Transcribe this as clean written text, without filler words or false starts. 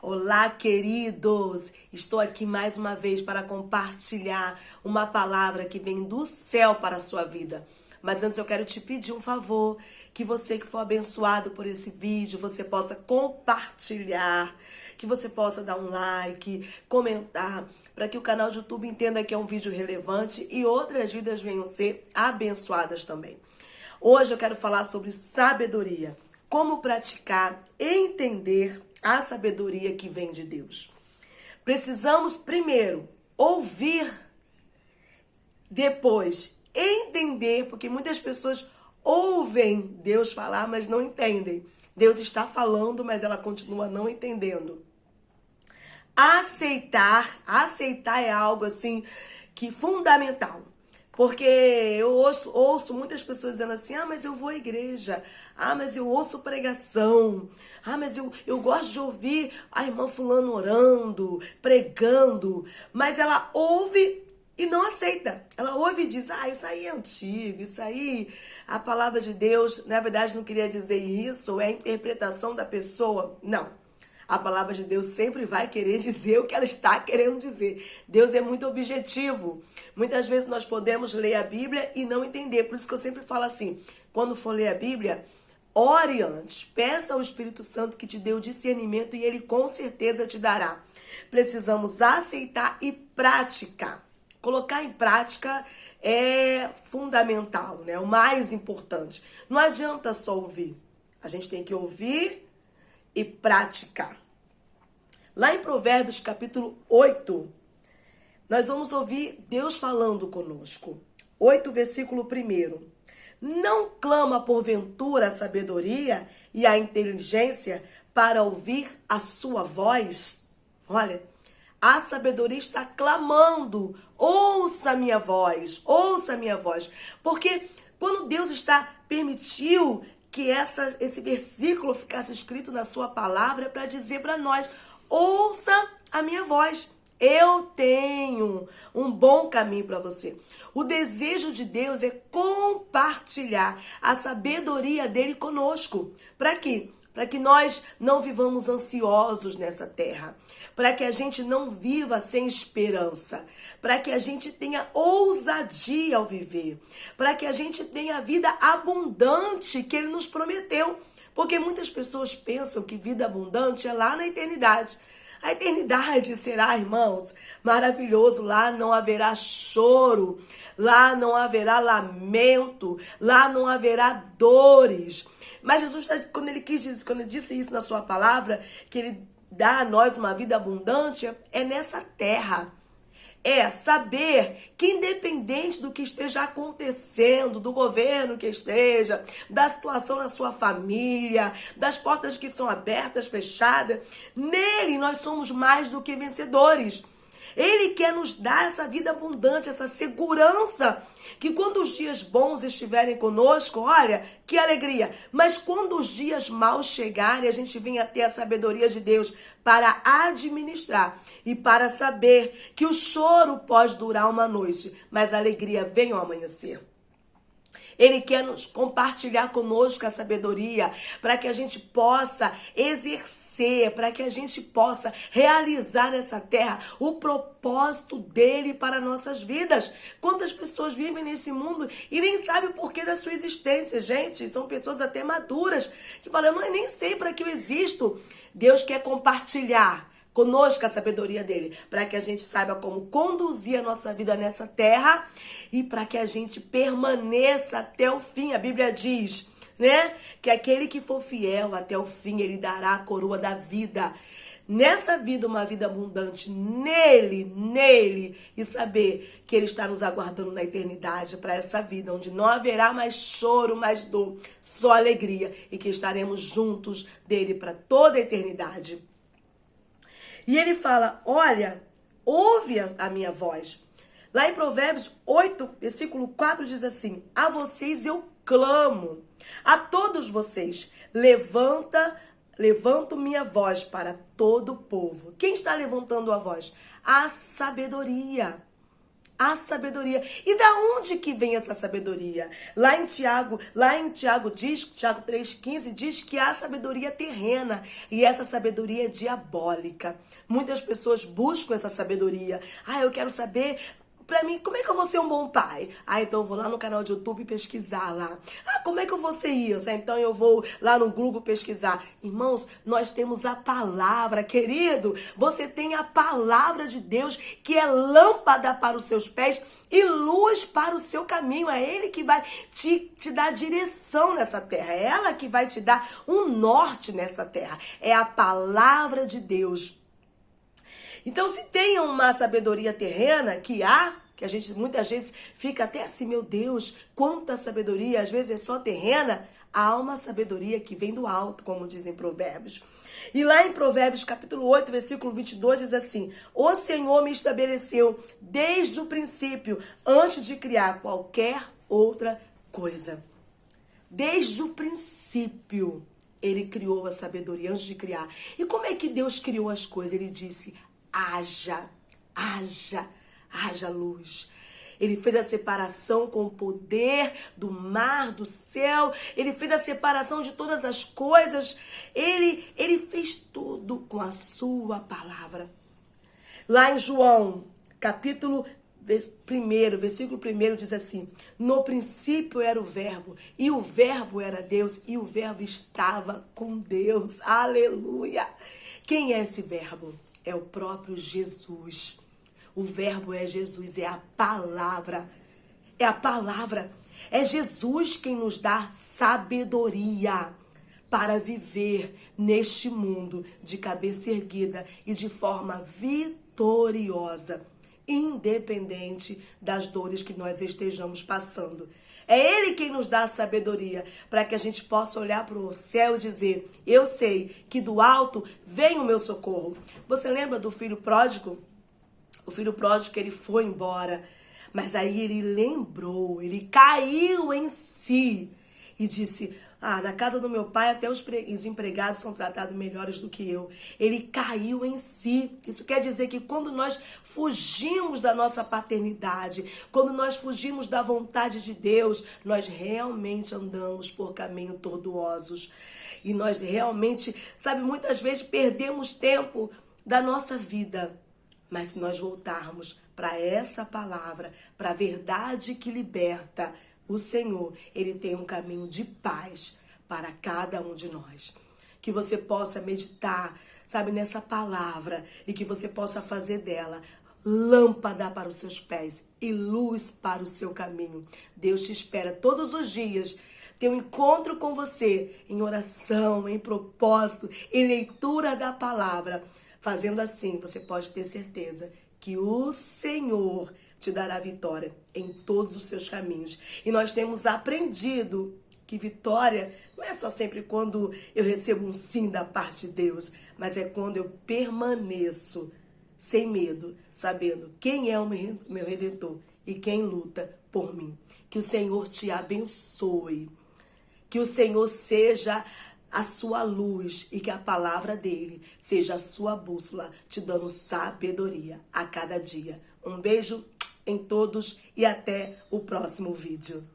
Olá, queridos! Estou aqui mais uma vez para compartilhar uma palavra que vem do céu para a sua vida. Mas antes eu quero te pedir um favor, que você que for abençoado por esse vídeo, você possa compartilhar, que você possa dar um like, comentar, para que o canal do YouTube entenda que é um vídeo relevante e outras vidas venham ser abençoadas também. Hoje eu quero falar sobre sabedoria, como praticar e entender a sabedoria que vem de Deus. Precisamos primeiro ouvir, depois entender, porque muitas pessoas ouvem Deus falar, mas não entendem. Deus está falando, mas ela continua não entendendo. Aceitar é algo assim que fundamental. Porque eu ouço muitas pessoas dizendo assim, mas eu vou à igreja, mas eu ouço pregação, mas eu gosto de ouvir a irmã fulano orando, pregando, mas ela ouve e não aceita. Ela ouve e diz, isso aí é antigo, isso aí, a palavra de Deus, na verdade não queria dizer isso, é a interpretação da pessoa. Não. A palavra de Deus sempre vai querer dizer o que ela está querendo dizer. Deus é muito objetivo. Muitas vezes nós podemos ler a Bíblia e não entender. Por isso que eu sempre falo assim, quando for ler a Bíblia, ore antes. Peça ao Espírito Santo que te dê o discernimento e ele com certeza te dará. Precisamos aceitar e praticar. Colocar em prática é fundamental, né? O mais importante. Não adianta só ouvir. A gente tem que ouvir e praticar. Lá em Provérbios capítulo 8, nós vamos ouvir Deus falando conosco. 8, versículo 1. Não clama porventura a sabedoria e a inteligência para ouvir a sua voz? Olha, a sabedoria está clamando, ouça a minha voz, ouça a minha voz. Porque quando Deus permitiu que esse versículo ficasse escrito na sua palavra para dizer para nós, ouça a minha voz. Eu tenho um bom caminho para você. O desejo de Deus é compartilhar a sabedoria dele conosco. Para quê? Para que nós não vivamos ansiosos nessa terra. Para que a gente não viva sem esperança. Para que a gente tenha ousadia ao viver. Para que a gente tenha a vida abundante que ele nos prometeu. Porque muitas pessoas pensam que vida abundante é lá na eternidade. A eternidade será, irmãos, maravilhoso. Lá não haverá choro. Lá não haverá lamento. Lá não haverá dores. Mas Jesus, quando ele disse isso na sua palavra, que ele dá a nós uma vida abundante, é nessa terra. É saber que independente do que esteja acontecendo, do governo que esteja, da situação na sua família, das portas que são abertas, fechadas, nele nós somos mais do que vencedores. Ele quer nos dar essa vida abundante, essa segurança, que quando os dias bons estiverem conosco, olha, que alegria. Mas quando os dias maus chegarem, a gente venha ter a sabedoria de Deus para administrar e para saber que o choro pode durar uma noite, mas a alegria vem ao amanhecer. Ele quer nos compartilhar conosco a sabedoria para que a gente possa exercer, para que a gente possa realizar nessa terra o propósito dele para nossas vidas. Quantas pessoas vivem nesse mundo e nem sabem o porquê da sua existência, gente? São pessoas até maduras que falam, eu nem sei para que eu existo. Deus quer compartilhar conosco a sabedoria dele, para que a gente saiba como conduzir a nossa vida nessa terra e para que a gente permaneça até o fim. A Bíblia diz, né, que aquele que for fiel até o fim, ele dará a coroa da vida. Nessa vida, uma vida abundante, nele, e saber que ele está nos aguardando na eternidade para essa vida, onde não haverá mais choro, mais dor, só alegria, e que estaremos juntos dele para toda a eternidade. E ele fala, olha, ouve a minha voz. Lá em Provérbios 8, versículo 4 diz assim, a vocês eu clamo, a todos vocês, levanto minha voz para todo o povo. Quem está levantando a voz? A sabedoria. A sabedoria. E da onde que vem essa sabedoria? Lá em Tiago diz, Tiago 3,15 diz que há sabedoria terrena e essa sabedoria é diabólica. Muitas pessoas buscam essa sabedoria. Eu quero saber, pra mim, como é que eu vou ser um bom pai? Então eu vou lá no canal de YouTube pesquisar lá. Como é que eu vou ser isso? Então eu vou lá no Google pesquisar. Irmãos, nós temos a palavra, querido. Você tem a palavra de Deus, que é lâmpada para os seus pés e luz para o seu caminho. É Ele que vai te dar direção nessa terra. É ela que vai te dar um norte nessa terra. É a palavra de Deus. Então, se tem uma sabedoria terrena, que a gente muitas vezes fica até assim, meu Deus, quanta sabedoria, às vezes é só terrena, há uma sabedoria que vem do alto, como dizem Provérbios. E lá em Provérbios, capítulo 8, versículo 22, diz assim: o Senhor me estabeleceu desde o princípio, antes de criar qualquer outra coisa. Desde o princípio, Ele criou a sabedoria, antes de criar. E como é que Deus criou as coisas? Ele disse: haja luz. Ele fez a separação com o poder do mar, do céu. Ele fez a separação de todas as coisas. Ele fez tudo com a sua palavra. Lá em João, capítulo 1, versículo 1 diz assim: no princípio era o verbo, e o verbo era Deus, e o verbo estava com Deus. Aleluia! Quem é esse verbo? É o próprio Jesus. O verbo é Jesus, é a palavra. É a palavra. É Jesus quem nos dá sabedoria para viver neste mundo de cabeça erguida e de forma vitoriosa, independente das dores que nós estejamos passando. É Ele quem nos dá a sabedoria para que a gente possa olhar para o céu e dizer: eu sei que do alto vem o meu socorro. Você lembra do filho pródigo? O filho pródigo, que ele foi embora, mas aí ele lembrou, ele caiu em si e disse: na casa do meu pai até os empregados são tratados melhores do que eu. Ele caiu em si. Isso quer dizer que quando nós fugimos da nossa paternidade, quando nós fugimos da vontade de Deus, nós realmente andamos por caminhos tortuosos. E nós realmente, muitas vezes perdemos tempo da nossa vida. Mas se nós voltarmos para essa palavra, para a verdade que liberta, o Senhor, Ele tem um caminho de paz para cada um de nós. Que você possa meditar, nessa palavra e que você possa fazer dela lâmpada para os seus pés e luz para o seu caminho. Deus te espera todos os dias. Ter um encontro com você em oração, em propósito, em leitura da palavra. Fazendo assim, você pode ter certeza que o Senhor te dará vitória em todos os seus caminhos. E nós temos aprendido que vitória não é só sempre quando eu recebo um sim da parte de Deus, mas é quando eu permaneço sem medo, sabendo quem é o meu Redentor e quem luta por mim. Que o Senhor te abençoe. Que o Senhor seja a sua luz e que a palavra dele seja a sua bússola, te dando sabedoria a cada dia. Um beijo em todos e até o próximo vídeo.